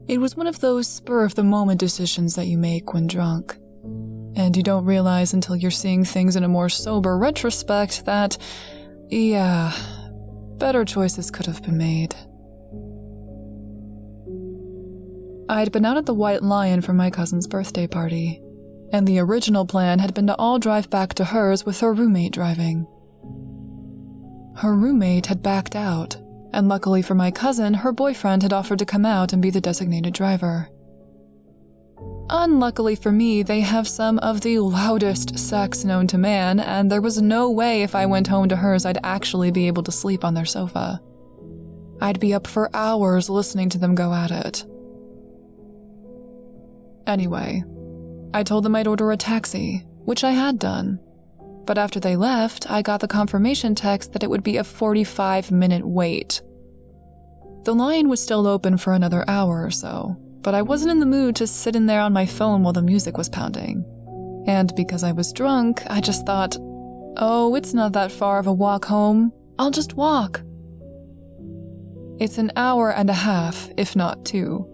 It was one of those spur-of-the-moment decisions that you make when drunk, and you don't realize until you're seeing things in a more sober retrospect that, yeah, better choices could have been made. I'd been out at the White Lion for my cousin's birthday party, and the original plan had been to all drive back to hers with her roommate driving. Her roommate had backed out, and luckily for my cousin, her boyfriend had offered to come out and be the designated driver. Unluckily for me, they have some of the loudest sex known to man, and there was no way if I went home to hers I'd actually be able to sleep on their sofa. I'd be up for hours listening to them go at it. Anyway, I told them I'd order a taxi, which I had done. But after they left, I got the confirmation text that it would be a 45-minute wait. The line was still open for another hour or so, but I wasn't in the mood to sit in there on my phone while the music was pounding. And because I was drunk, I just thought, oh, it's not that far of a walk home. I'll just walk. It's an hour and a half, if not 2.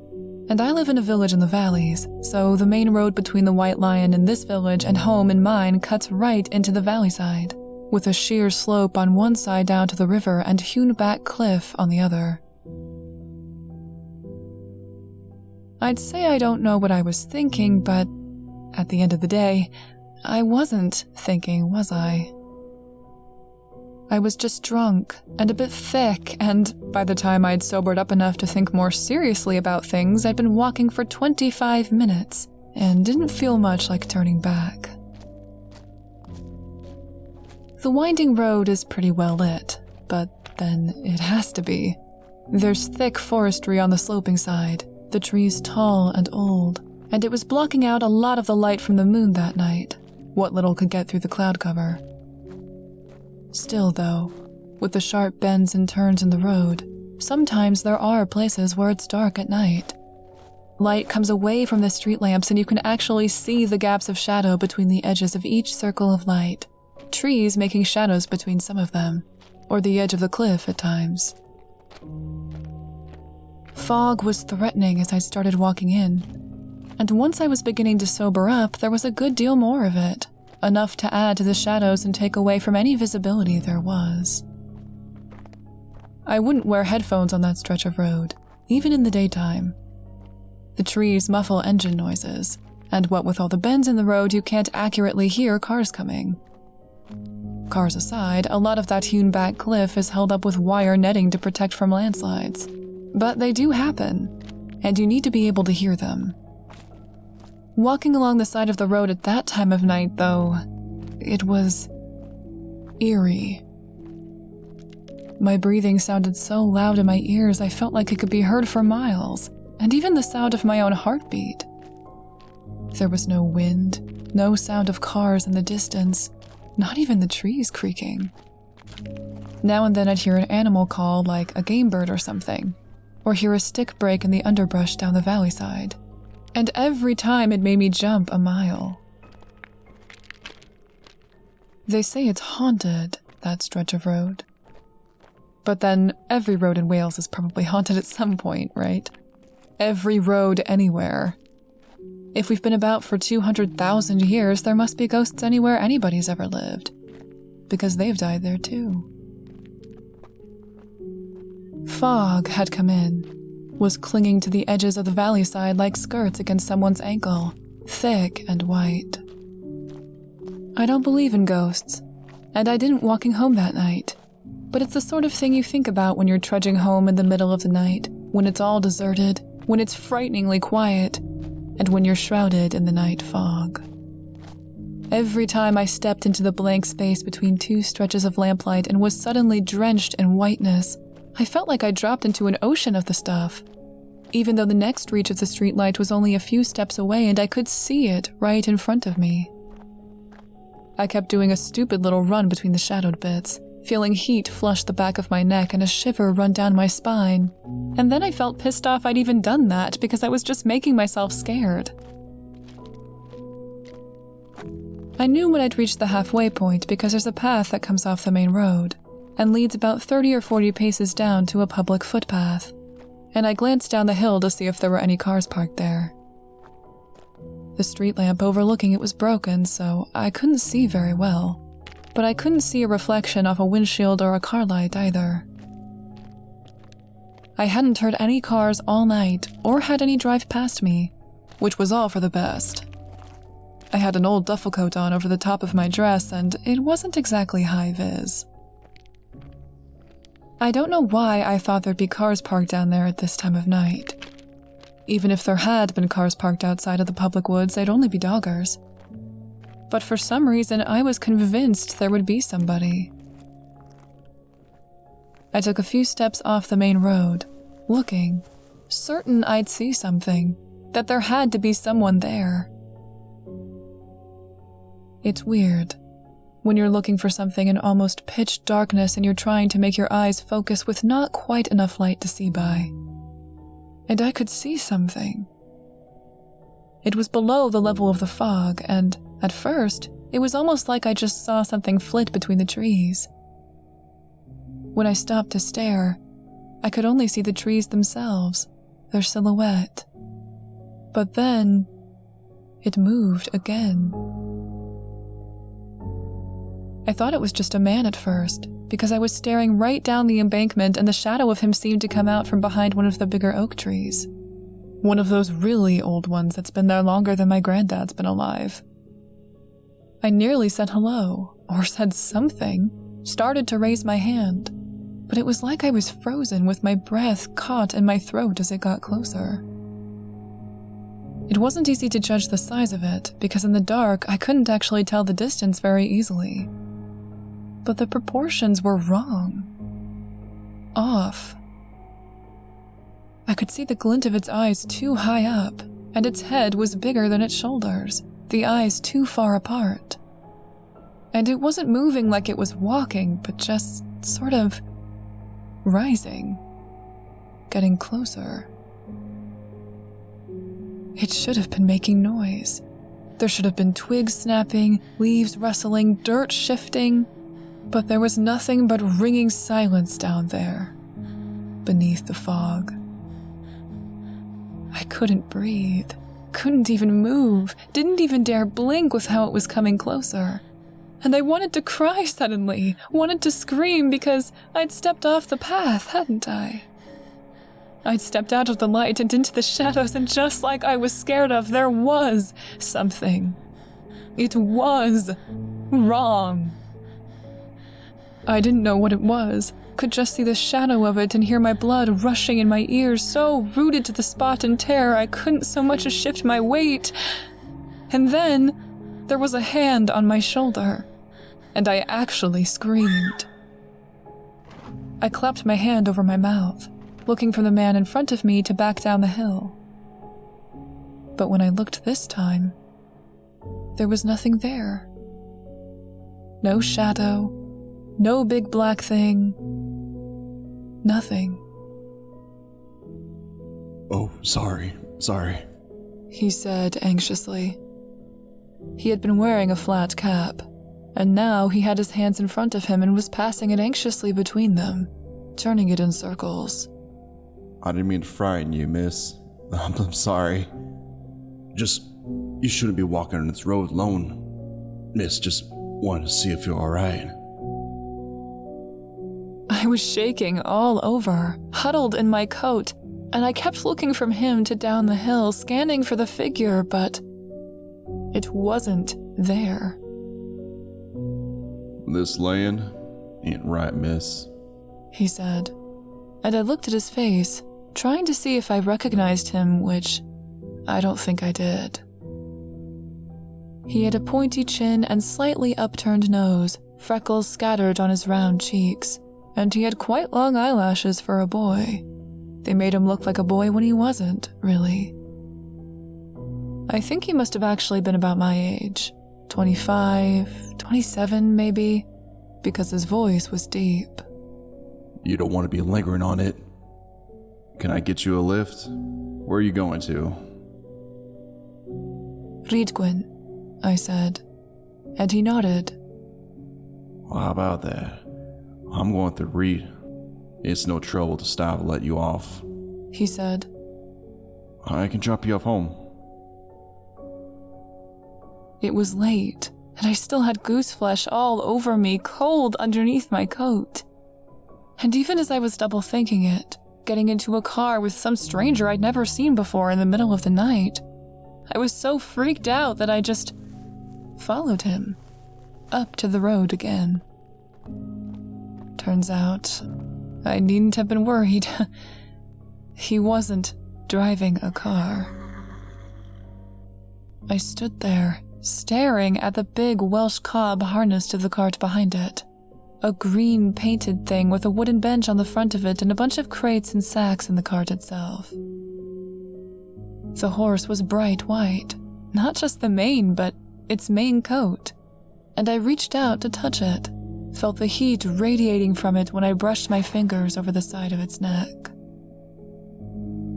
And I live in a village in the valleys, so the main road between the White Lion in this village and home in mine cuts right into the valley side, with a sheer slope on one side down to the river and hewn-back cliff on the other. I'd say I don't know what I was thinking, but at the end of the day, I wasn't thinking, was I? I was just drunk and a bit thick, and by the time I'd sobered up enough to think more seriously about things, I'd been walking for 25 minutes and didn't feel much like turning back. The winding road is pretty well lit, but then it has to be. There's thick forestry on the sloping side, the trees tall and old, and it was blocking out a lot of the light from the moon that night, what little could get through the cloud cover. Still, though, with the sharp bends and turns in the road, sometimes there are places where it's dark at night. Light comes away from the street lamps and you can actually see the gaps of shadow between the edges of each circle of light, trees making shadows between some of them, or the edge of the cliff at times. Fog was threatening as I started walking in, and once I was beginning to sober up, there was a good deal more of it. Enough to add to the shadows and take away from any visibility there was. I wouldn't wear headphones on that stretch of road, even in the daytime. The trees muffle engine noises, and what with all the bends in the road, you can't accurately hear cars coming. Cars aside, a lot of that hewn-back cliff is held up with wire netting to protect from landslides. But they do happen, and you need to be able to hear them. Walking along the side of the road at that time of night, though, it was eerie. My breathing sounded so loud in my ears I felt like it could be heard for miles, and even the sound of my own heartbeat. There was no wind, no sound of cars in the distance, not even the trees creaking. Now and then I'd hear an animal call like a game bird or something, or hear a stick break in the underbrush down the valley side. And every time it made me jump a mile. They say it's haunted, that stretch of road. But then every road in Wales is probably haunted at some point, right? Every road anywhere. If we've been about for 200,000 years, there must be ghosts anywhere anybody's ever lived. Because they've died there too. Fog had come in. Was clinging to the edges of the valley side like skirts against someone's ankle, thick and white. I don't believe in ghosts, and I didn't walking home that night, but it's the sort of thing you think about when you're trudging home in the middle of the night, when it's all deserted, when it's frighteningly quiet, and when you're shrouded in the night fog. Every time I stepped into the blank space between 2 stretches of lamplight and was suddenly drenched in whiteness, I felt like I dropped into an ocean of the stuff, even though the next reach of the streetlight was only a few steps away and I could see it right in front of me. I kept doing a stupid little run between the shadowed bits, feeling heat flush the back of my neck and a shiver run down my spine, and then I felt pissed off I'd even done that because I was just making myself scared. I knew when I'd reached the halfway point because there's a path that comes off the main road and leads about 30 or 40 paces down to a public footpath, and I glanced down the hill to see if there were any cars parked there. The street lamp overlooking it was broken, so I couldn't see very well, but I couldn't see a reflection off a windshield or a car light either. I hadn't heard any cars all night or had any drive past me, which was all for the best. I had an old duffel coat on over the top of my dress, and it wasn't exactly high vis. I don't know why I thought there'd be cars parked down there at this time of night. Even if there had been cars parked outside of the public woods, they'd only be doggers. But for some reason, I was convinced there would be somebody. I took a few steps off the main road, looking, certain I'd see something, that there had to be someone there. It's weird. When you're looking for something in almost pitch darkness and you're trying to make your eyes focus with not quite enough light to see by. And I could see something. It was below the level of the fog, and at first, it was almost like I just saw something flit between the trees. When I stopped to stare, I could only see the trees themselves, their silhouette. But then, it moved again. I thought it was just a man at first, because I was staring right down the embankment and the shadow of him seemed to come out from behind one of the bigger oak trees. One of those really old ones that's been there longer than my granddad's been alive. I nearly said hello, or said something, started to raise my hand, but it was like I was frozen with my breath caught in my throat as it got closer. It wasn't easy to judge the size of it, because in the dark I couldn't actually tell the distance very easily. But the proportions were wrong. Off. I could see the glint of its eyes too high up, and its head was bigger than its shoulders, the eyes too far apart. And it wasn't moving like it was walking, but just sort of rising, getting closer. It should have been making noise. There should have been twigs snapping, leaves rustling, dirt shifting, but there was nothing but ringing silence down there, beneath the fog. I couldn't breathe, couldn't even move, didn't even dare blink with how it was coming closer. And I wanted to cry suddenly, wanted to scream because I'd stepped off the path, hadn't I? I'd stepped out of the light and into the shadows, and just like I was scared of, there was something. It was wrong. I didn't know what it was, could just see the shadow of it and hear my blood rushing in my ears, so rooted to the spot in terror I couldn't so much as shift my weight. And then there was a hand on my shoulder, and I actually screamed. I clapped my hand over my mouth, looking for the man in front of me to back down the hill. But when I looked this time, there was nothing there. No shadow, no big black thing, nothing. Oh, sorry, he said anxiously. He had been wearing a flat cap, and now he had his hands in front of him and was passing it anxiously between them, turning it in circles. I didn't mean to frighten you, miss. I'm sorry. You shouldn't be walking on this road alone. Miss, just wanted to see if you're alright. I was shaking all over, huddled in my coat, and I kept looking from him to down the hill, scanning for the figure, but it wasn't there. This laying ain't right, miss, he said, and I looked at his face, trying to see if I recognized him, which I don't think I did. He had a pointy chin and slightly upturned nose, freckles scattered on his round cheeks, and he had quite long eyelashes for a boy. They made him look like a boy when he wasn't, really. I think he must have actually been about my age, 25, 27 maybe, because his voice was deep. You don't want to be lingering on it. Can I get you a lift? Where are you going to? Rydgwyn, I said, and he nodded. Well, how about that? I'm going to read. It's no trouble to stop and let you off. He said. I can drop you off home. It was late, and I still had goose flesh all over me, cold underneath my coat. And even as I was double thinking it, getting into a car with some stranger I'd never seen before in the middle of the night, I was so freaked out that I just followed him up to the road again. Turns out, I needn't have been worried. He wasn't driving a car. I stood there, staring at the big Welsh cob harnessed to the cart behind it. A green painted thing with a wooden bench on the front of it and a bunch of crates and sacks in the cart itself. The horse was bright white, not just the mane, but its main coat, and I reached out to touch it, felt the heat radiating from it when I brushed my fingers over the side of its neck.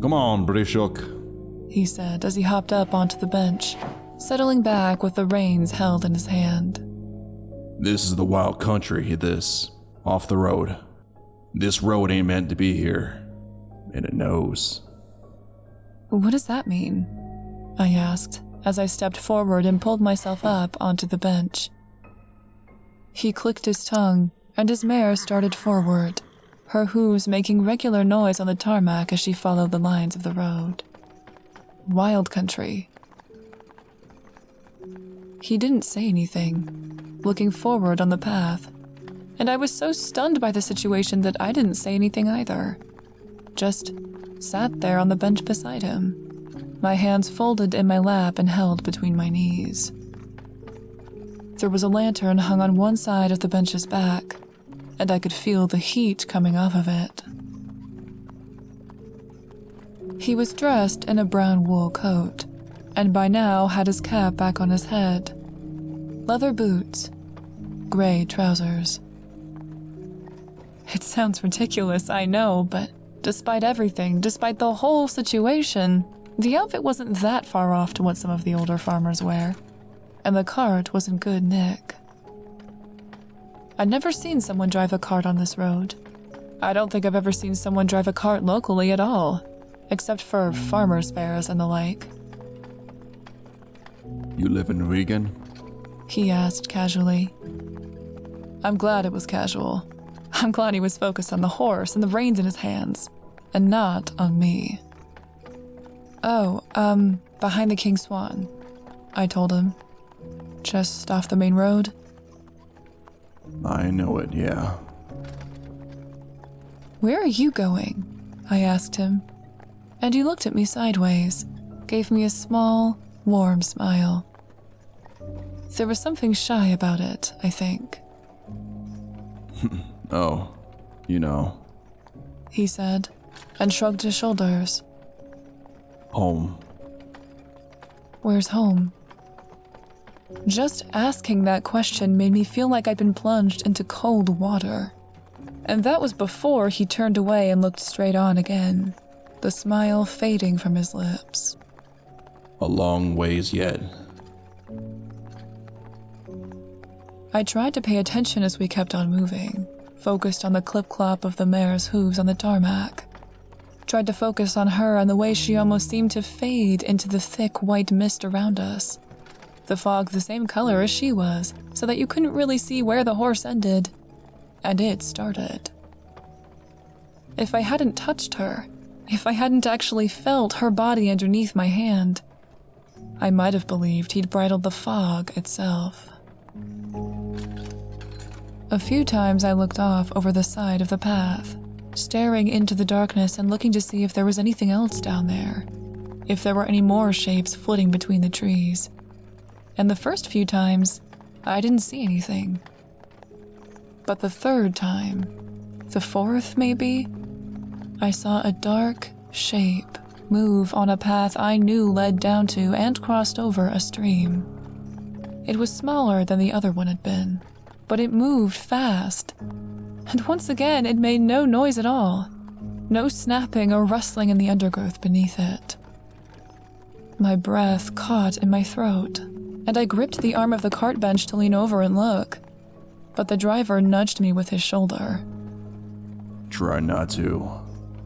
Come on, Brishok, he said as he hopped up onto the bench, settling back with the reins held in his hand. This is the wild country, this. Off the road. This road ain't meant to be here. And it knows. What does that mean? I asked, as I stepped forward and pulled myself up onto the bench. He clicked his tongue, and his mare started forward, her hooves making regular noise on the tarmac as she followed the lines of the road. Wild country. He didn't say anything, looking forward on the path, and I was so stunned by the situation that I didn't say anything either. Just sat there on the bench beside him, my hands folded in my lap and held between my knees. There was a lantern hung on one side of the bench's back, and I could feel the heat coming off of it. He was dressed in a brown wool coat, and by now had his cap back on his head, leather boots, gray trousers. It sounds ridiculous, I know, but despite everything, despite the whole situation, the outfit wasn't that far off to what some of the older farmers wear, and the cart was in good nick. I'd never seen someone drive a cart on this road. I don't think I've ever seen someone drive a cart locally at all, except for farmers' fairs and the like. You live in Regan? He asked casually. I'm glad it was casual. I'm glad he was focused on the horse and the reins in his hands, and not on me. Oh, behind the King Swan, I told him. Just off the main road. I know it, yeah. Where are you going? I asked him, and he looked at me sideways, gave me a small, warm smile. There was something shy about it, I think. Oh, you know. He said, and shrugged his shoulders. Home. Where's home? Just asking that question made me feel like I'd been plunged into cold water. And that was before he turned away and looked straight on again, the smile fading from his lips. A long ways yet. I tried to pay attention as we kept on moving, focused on the clip-clop of the mare's hooves on the tarmac. Tried to focus on her and the way she almost seemed to fade into the thick white mist around us. The fog the same color as she was, so that you couldn't really see where the horse ended, and it started. If I hadn't touched her, if I hadn't actually felt her body underneath my hand, I might have believed he'd bridled the fog itself. A few times I looked off over the side of the path, staring into the darkness and looking to see if there was anything else down there, if there were any more shapes flitting between the trees. And the first few times, I didn't see anything. But the third time, the fourth maybe, I saw a dark shape move on a path I knew led down to and crossed over a stream. It was smaller than the other one had been, but it moved fast. And once again, it made no noise at all. No snapping or rustling in the undergrowth beneath it. My breath caught in my throat, and I gripped the arm of the cart bench to lean over and look, but the driver nudged me with his shoulder. Try not to,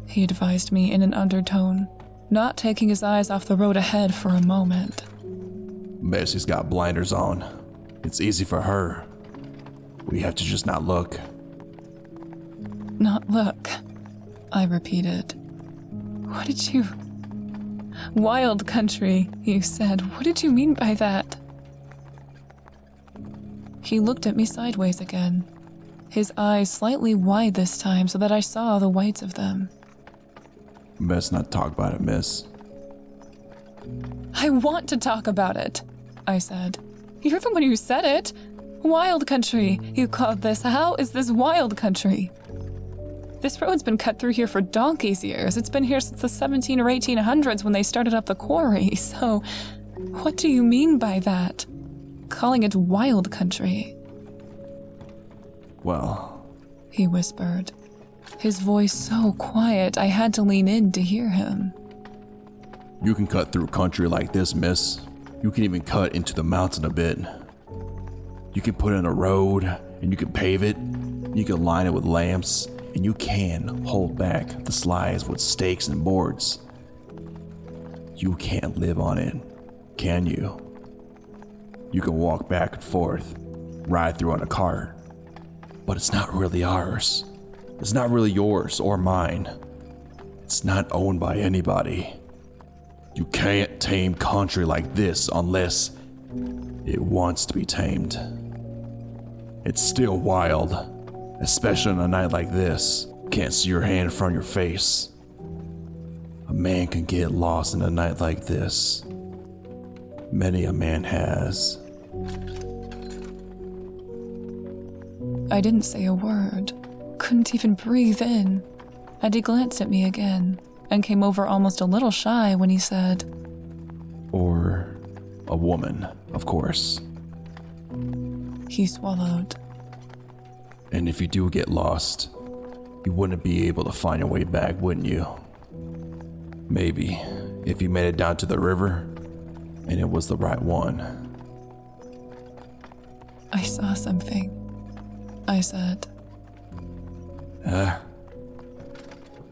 he advised me in an undertone, not taking his eyes off the road ahead for a moment. Messie's got blinders on. It's easy for her. We have to just not look. Not look, I repeated. What did you... Wild country, you said. What did you mean by that? He looked at me sideways again, his eyes slightly wide this time so that I saw the whites of them. Best not talk about it, miss. I want to talk about it, I said. You're the one who said it. Wild country, you called this. How is this wild country? This road's been cut through here for donkey's years. It's been here since the 17 or 1800s when they started up the quarry. So, what do you mean by that? Calling it wild country? Well, he whispered, his voice so quiet I had to lean in to hear him. You can cut through country like this, miss. You can even cut into the mountain a bit. You can put in a road, and you can pave it. You can line it with lamps, and you can hold back the slides with stakes and boards. You can't live on it, can you? You can walk back and forth, ride through on a cart, but it's not really ours. It's not really yours or mine. It's not owned by anybody. You can't tame country like this unless it wants to be tamed. It's still wild, especially on a night like this. Can't see your hand in front of your face. A man can get lost in a night like this. Many a man has. I didn't say a word, couldn't even breathe in, and he glanced at me again and came over almost a little shy when he said, Or a woman, of course. He swallowed. And if you do get lost, you wouldn't be able to find your way back, wouldn't you? Maybe if you made it down to the river and it was the right one. I saw something, I said. Huh?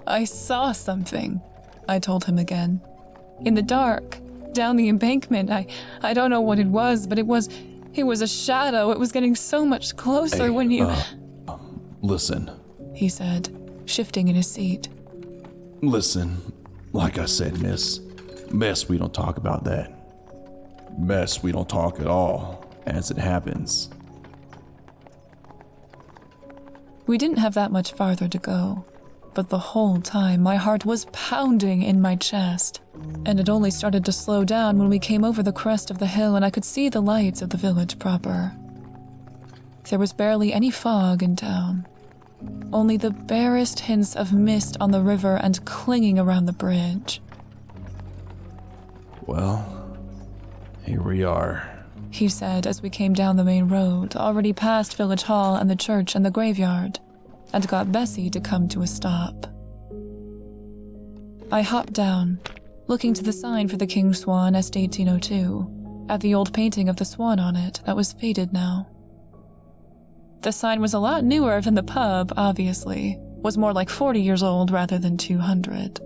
I saw something, I told him again. In the dark, down the embankment. I don't know what it was, but it was a shadow. It was getting so much closer when you... Listen, he said, shifting in his seat. Listen, like I said, miss, we don't talk about that. We don't talk at all, as it happens. We didn't have that much farther to go, but the whole time my heart was pounding in my chest, and it only started to slow down when we came over the crest of the hill and I could see the lights of the village proper. There was barely any fog in town, only the barest hints of mist on the river and clinging around the bridge. Well, here we are, he said as we came down the main road, already past Village Hall and the church and the graveyard, and got Bessie to come to a stop. I hopped down, looking to the sign for the King's Swan Est 1802, at the old painting of the swan on it that was faded now. The sign was a lot newer than the pub, obviously, was more like 40 years old rather than 200.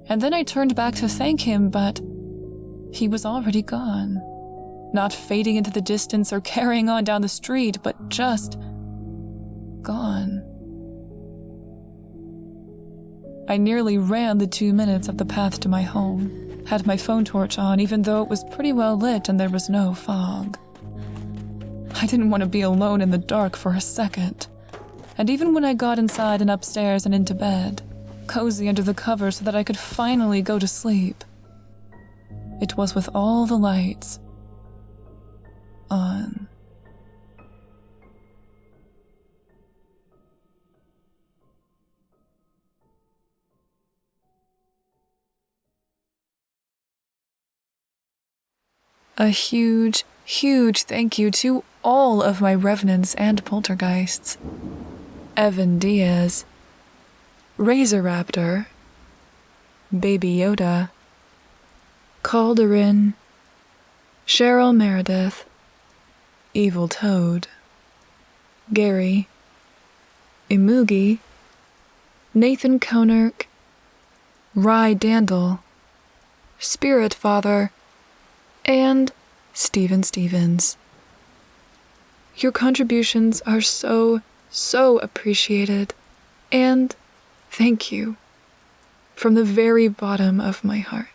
And then I turned back to thank him, but he was already gone. Not fading into the distance or carrying on down the street, but just gone. I nearly ran the 2 minutes of the path to my home, had my phone torch on even though it was pretty well lit and there was no fog. I didn't want to be alone in the dark for a second, and even when I got inside and upstairs and into bed, cozy under the covers so that I could finally go to sleep, it was with all the lights on. A huge, huge thank you to all of my revenants and poltergeists. Evan Diaz, Razor Raptor, Baby Yoda, Calderin, Cheryl Meredith, Evil Toad, Gary, Imugi, Nathan Konerk, Rye Dandel, Spirit Father, and Stephen Stevens. Your contributions are so appreciated, and thank you from the very bottom of my heart.